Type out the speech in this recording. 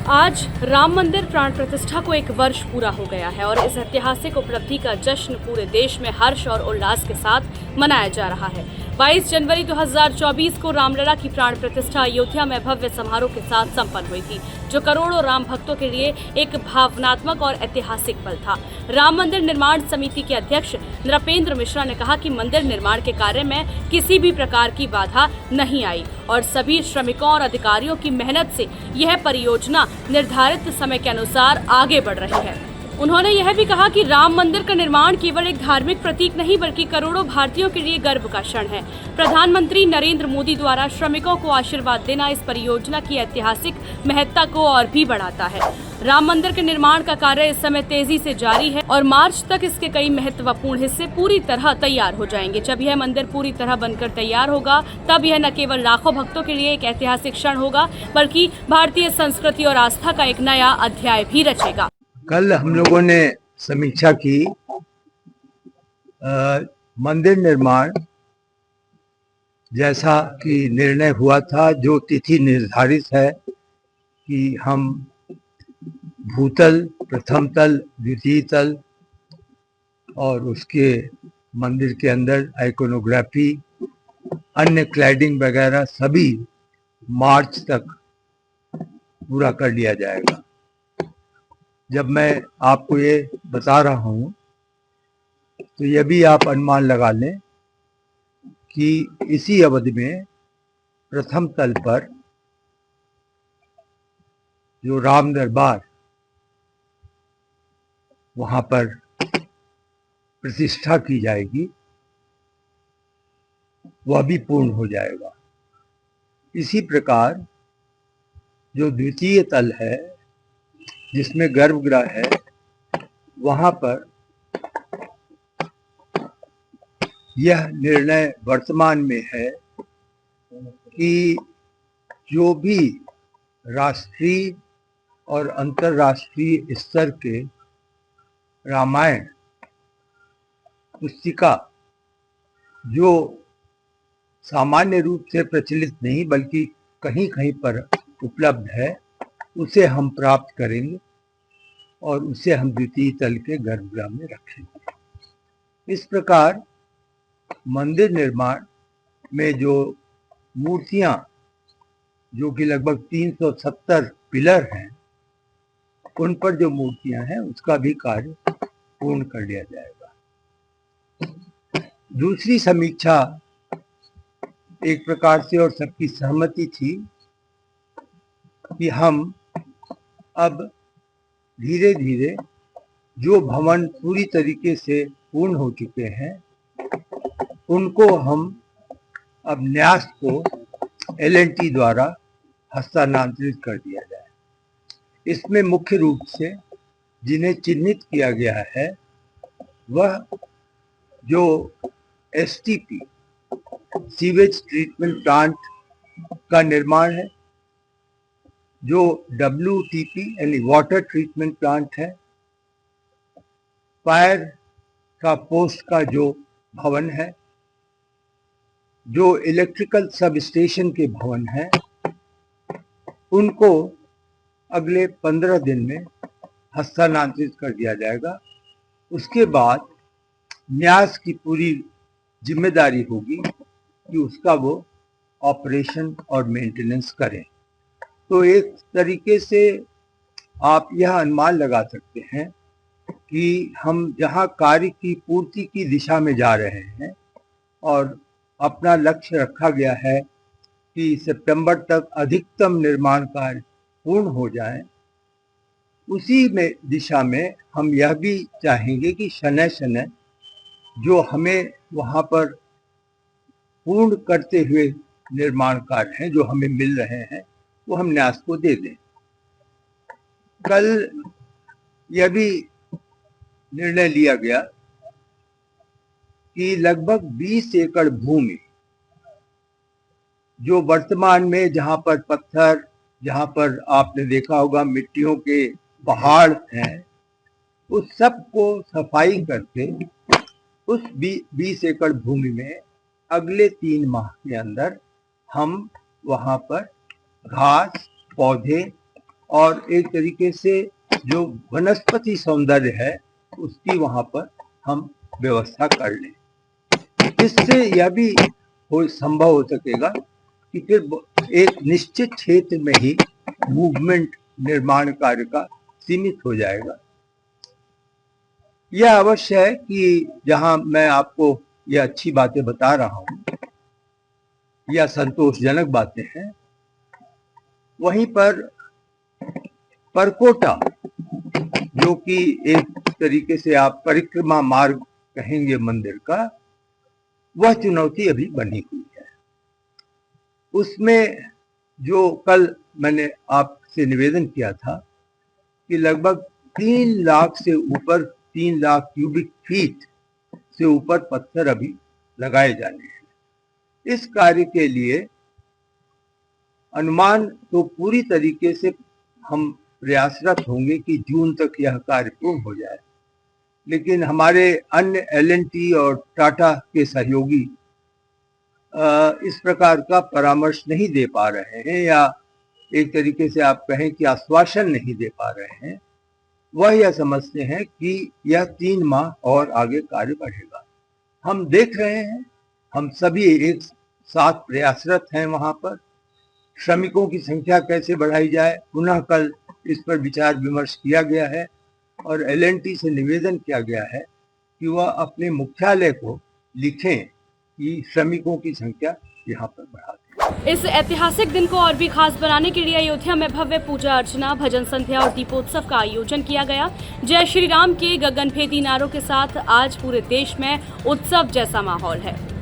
आज राम मंदिर प्राण प्रतिष्ठा को 1 वर्ष पूरा हो गया है और इस ऐतिहासिक उपलब्धि का जश्न पूरे देश में हर्ष और उल्लास के साथ मनाया जा रहा है। 22 जनवरी 2024 को रामलला की प्राण प्रतिष्ठा अयोध्या में भव्य समारोह के साथ संपन्न हुई थी, जो करोड़ों राम भक्तों के लिए एक भावनात्मक और ऐतिहासिक पल था। राम मंदिर निर्माण समिति के अध्यक्ष नृपेंद्र मिश्रा ने कहा कि मंदिर निर्माण के कार्य में किसी भी प्रकार की बाधा नहीं आई और सभी श्रमिकों और अधिकारियों की मेहनत से यह परियोजना निर्धारित समय के अनुसार आगे बढ़ रही है। उन्होंने यह भी कहा कि राम मंदिर का निर्माण केवल एक धार्मिक प्रतीक नहीं बल्कि करोड़ों भारतीयों के लिए गर्व का क्षण है। प्रधानमंत्री नरेंद्र मोदी द्वारा श्रमिकों को आशीर्वाद देना इस परियोजना की ऐतिहासिक महत्ता को और भी बढ़ाता है। राम मंदिर के निर्माण का कार्य इस समय तेजी से जारी है और मार्च तक इसके कई महत्वपूर्ण हिस्से पूरी तरह तैयार हो जाएंगे। जब यह मंदिर पूरी तरह बनकर तैयार होगा तब यह न केवल लाखों भक्तों के लिए एक ऐतिहासिक क्षण होगा बल्कि भारतीय संस्कृति और आस्था का एक नया अध्याय भी रचेगा। कल हम लोगों ने समीक्षा की मंदिर निर्माण जैसा कि निर्णय हुआ था, जो तिथि निर्धारित है कि हम भूतल, प्रथम तल, द्वितीय तल और उसके मंदिर के अंदर आइकोनोग्राफी, अन्य क्लैडिंग वगैरह सभी मार्च तक पूरा कर लिया जाएगा। जब मैं आपको ये बता रहा हूँ तो यह भी आप अनुमान लगा लें कि इसी अवधि में प्रथम तल पर जो राम दरबार वहाँ पर प्रतिष्ठा की जाएगी वह भी पूर्ण हो जाएगा। इसी प्रकार जो द्वितीय तल है जिसमें गर्भगृह है, वहाँ पर यह निर्णय वर्तमान में है कि जो भी राष्ट्रीय और अंतर्राष्ट्रीय स्तर के रामायण पुस्तिका जो सामान्य रूप से प्रचलित नहीं बल्कि कहीं कहीं पर उपलब्ध है, उसे हम प्राप्त करेंगे और उसे हम द्वितीय तल के गर्भगृह में रखेंगे। इस प्रकार मंदिर निर्माण में जो मूर्तियां, जो कि लगभग 370 पिलर हैं, उन पर जो मूर्तियां हैं उसका भी कार्य पूर्ण कर लिया जाएगा। दूसरी समीक्षा एक प्रकार से और सबकी सहमति थी कि हम अब धीरे धीरे जो भवन पूरी तरीके से पूर्ण हो चुके हैं उनको हम अब न्यास को L&T द्वारा हस्तांतरित कर दिया जाए। इसमें मुख्य रूप से जिन्हें चिन्हित किया गया है वह जो STP सीवेज ट्रीटमेंट प्लांट का निर्माण है, जो WTP यानी वाटर ट्रीटमेंट प्लांट है, फायर का पोस्ट का जो भवन है, जो इलेक्ट्रिकल सब स्टेशन के भवन है, उनको अगले 15 दिन में हस्तांतरित कर दिया जाएगा। उसके बाद न्यास की पूरी जिम्मेदारी होगी कि उसका वो ऑपरेशन और मेंटेनेंस करें। तो एक तरीके से आप यह अनुमान लगा सकते हैं कि हम जहां कार्य की पूर्ति की दिशा में जा रहे हैं और अपना लक्ष्य रखा गया है कि सितंबर तक अधिकतम निर्माण कार्य पूर्ण हो जाए, उसी में दिशा में हम यह भी चाहेंगे कि शनय शनय जो हमें वहाँ पर पूर्ण करते हुए निर्माण कार्य हैं जो हमें मिल रहे हैं वो हम न्यास को दे दें। कल यह भी निर्णय लिया गया कि लगभग 20 एकड़ भूमि जो वर्तमान में जहां पर पत्थर, जहां पर आपने देखा होगा मिट्टियों के पहाड़ हैं, उस सब को सफाई करके उस 20 एकड़ भूमि में अगले 3 माह के अंदर हम वहां पर घास, पौधे और एक तरीके से जो वनस्पति सौंदर्य है उसकी वहां पर हम व्यवस्था कर लें। इससे यह भी संभव हो सकेगा कि फिर एक निश्चित क्षेत्र में ही मूवमेंट निर्माण कार्य का सीमित हो जाएगा। यह अवश्य है कि जहां मैं आपको यह अच्छी बातें बता रहा हूं या संतोषजनक बातें हैं, वहीं पर परकोटा, जो कि एक तरीके से आप परिक्रमा मार्ग कहेंगे मंदिर का, वह चुनौती अभी बनी हुई है। उसमें जो कल मैंने आपसे निवेदन किया था कि लगभग 3 लाख से ऊपर 3 लाख क्यूबिक फीट से ऊपर पत्थर अभी लगाए जाने हैं। इस कार्य के लिए अनुमान तो पूरी तरीके से हम प्रयासरत होंगे कि जून तक यह कार्य पूर्ण हो जाए, लेकिन हमारे अन्य L&T और टाटा के सहयोगी इस प्रकार का परामर्श नहीं दे पा रहे हैं, या एक तरीके से आप कहें कि आश्वासन नहीं दे पा रहे हैं। वह यह समझते हैं कि यह 3 माह और आगे कार्य बढ़ेगा। हम देख रहे हैं, हम सभी एक साथ प्रयासरत हैं। वहां पर श्रमिकों की संख्या कैसे बढ़ाई जाए, पुनः कल इस पर विचार विमर्श किया गया है और L&T से निवेदन किया गया है कि वह अपने मुख्यालय को लिखें कि श्रमिकों की संख्या यहाँ पर बढ़ा दें। इस ऐतिहासिक दिन को और भी खास बनाने के लिए अयोध्या में भव्य पूजा अर्चना, भजन संध्या और दीपोत्सव का आयोजन किया गया। जय श्री राम के गगनभेदी नारों के साथ आज पूरे देश में उत्सव जैसा माहौल है।